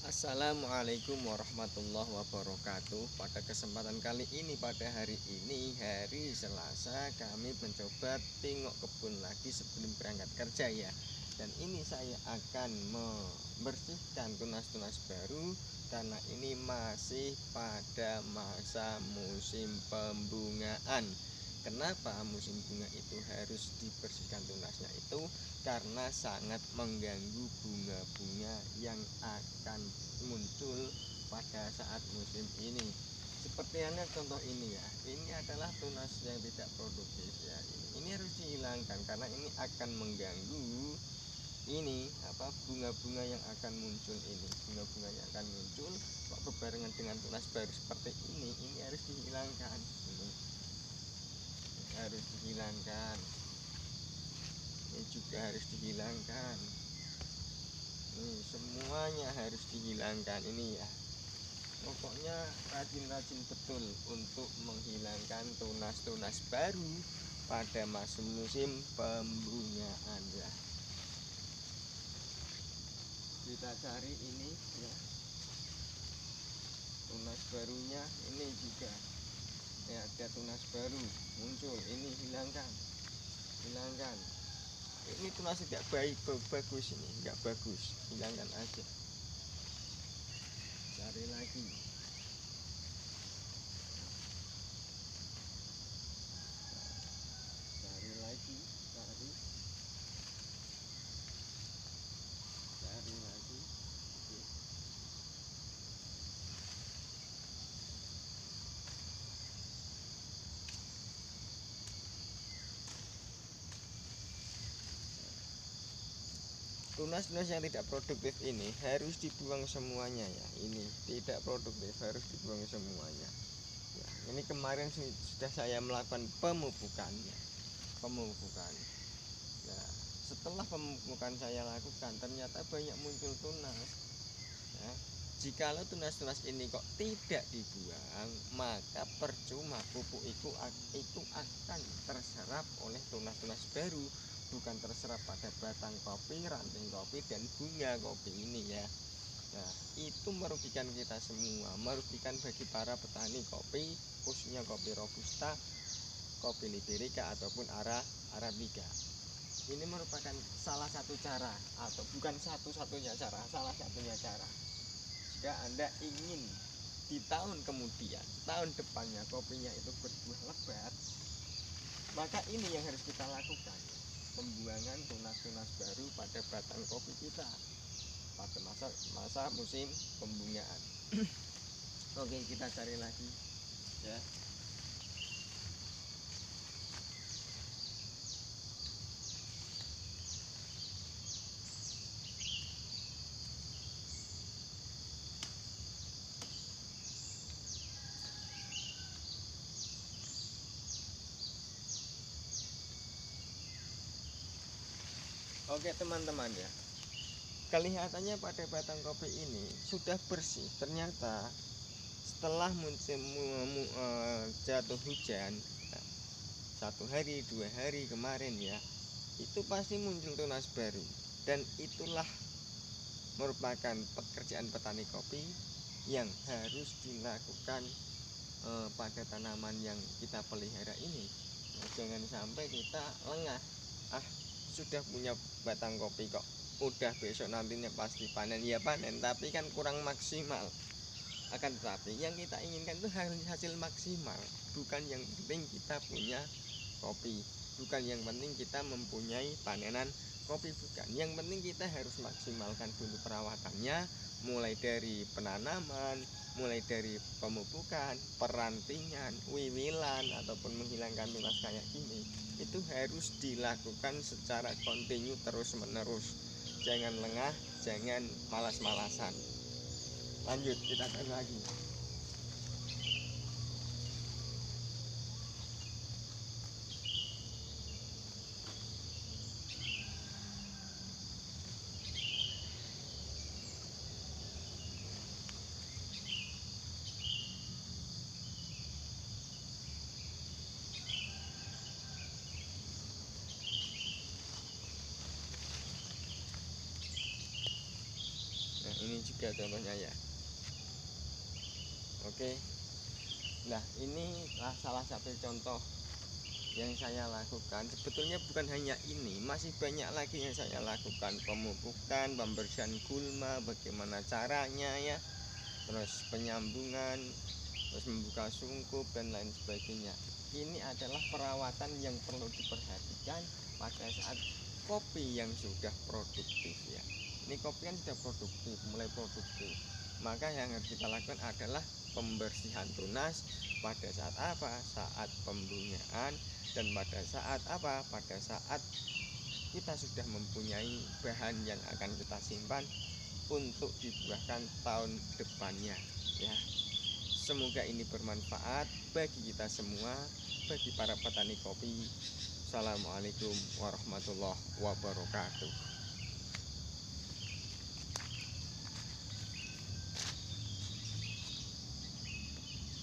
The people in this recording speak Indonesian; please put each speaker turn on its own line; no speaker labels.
Assalamualaikum warahmatullahi wabarakatuh. Pada kesempatan kali ini, pada hari ini, hari Selasa, kami mencoba tengok kebun lagi sebelum berangkat kerja ya. Dan ini saya akan membersihkan tunas-tunas baru karena ini masih pada masa musim pembungaan. Kenapa musim bunga itu harus dibersihkan tunasnya itu? Karena sangat mengganggu bunga-bunga yang akan muncul pada saat musim ini. Seperti halnya contoh ini ya, ini adalah tunas yang tidak produktif ya. Ini harus dihilangkan karena ini akan mengganggu ini bunga-bunga yang akan muncul ini. Bunga-bunga yang akan muncul kok berbarengan dengan tunas baru seperti ini harus dihilangkan. Ini harus dihilangkan. Ini juga harus dihilangkan. Ini semuanya harus dihilangkan ini ya. Pokoknya rajin-rajin betul untuk menghilangkan tunas-tunas baru pada musim pembungaan ya. Kita cari ini ya, tunas barunya ini juga ya, ada tunas baru muncul, ini hilangkan. Ini tunas tidak bagus, ini enggak bagus, hilangkan aja. Cari lagi, cari lagi. Tunas-tunas yang tidak produktif ini harus dibuang semuanya ya. Ini tidak produktif, harus dibuang semuanya ya. Ini kemarin sudah saya melakukan pemupukan ya. Ya, setelah pemupukan saya lakukan, ternyata banyak muncul tunas ya. Jikalau tunas-tunas ini kok tidak dibuang, maka percuma pupuk itu akan terserap oleh tunas-tunas baru, bukan terserap pada batang kopi, ranting kopi, dan bunga kopi ini ya. Nah, itu merugikan kita semua, merugikan bagi para petani kopi, khususnya kopi robusta, kopi liberica ataupun arabica. Ini merupakan salah satu cara, atau bukan satu-satunya cara, salah satunya cara. Jika Anda ingin di tahun kemudian, tahun depannya kopinya itu berbuah lebat, maka ini yang harus kita lakukan, pembuangan tunas-tunas baru pada batang kopi kita pada masa musim pembungaan. Oke, kita cari lagi ya. Oke teman-teman ya, kelihatannya pada batang kopi ini sudah bersih. Ternyata setelah musim jatuh hujan 1 hari 2 hari kemarin ya, itu pasti muncul tunas baru. Dan itulah merupakan pekerjaan petani kopi yang harus dilakukan pada tanaman yang kita pelihara ini. Jangan sampai kita lengah, sudah punya batang kopi kok udah besok nantinya pasti panen, ya panen, tapi kan kurang maksimal. Akan tetapi yang kita inginkan itu hasil maksimal, bukan yang penting kita punya kopi, bukan yang penting kita mempunyai panenan kopi, bukan. Yang penting kita harus maksimalkan dulu perawatannya, mulai dari penanaman, mulai dari pemupukan, perantingan, wiwilan, ataupun menghilangkan tunas kayak gini. Itu harus dilakukan secara kontinu, terus menerus. Jangan lengah, jangan malas-malasan. Lanjut, kita cari lagi. Ini 3 contohnya ya. Oke. Nah, inilah salah satu contoh yang saya lakukan. Sebetulnya bukan hanya ini, masih banyak lagi yang saya lakukan. Pemupukan, pembersihan gulma, bagaimana caranya ya, terus penyambungan, terus membuka sungkup dan lain sebagainya. Ini adalah perawatan yang perlu diperhatikan pada saat kopi yang sudah produktif ya. Ini kopi kan sudah produktif, mulai produktif. Maka yang harus kita lakukan adalah pembersihan tunas pada saat apa? Saat pembungaan. Dan pada saat apa? Pada saat kita sudah mempunyai bahan yang akan kita simpan untuk dibuahkan tahun depannya ya. Semoga ini bermanfaat bagi kita semua, bagi para petani kopi. Assalamualaikum warahmatullahi wabarakatuh.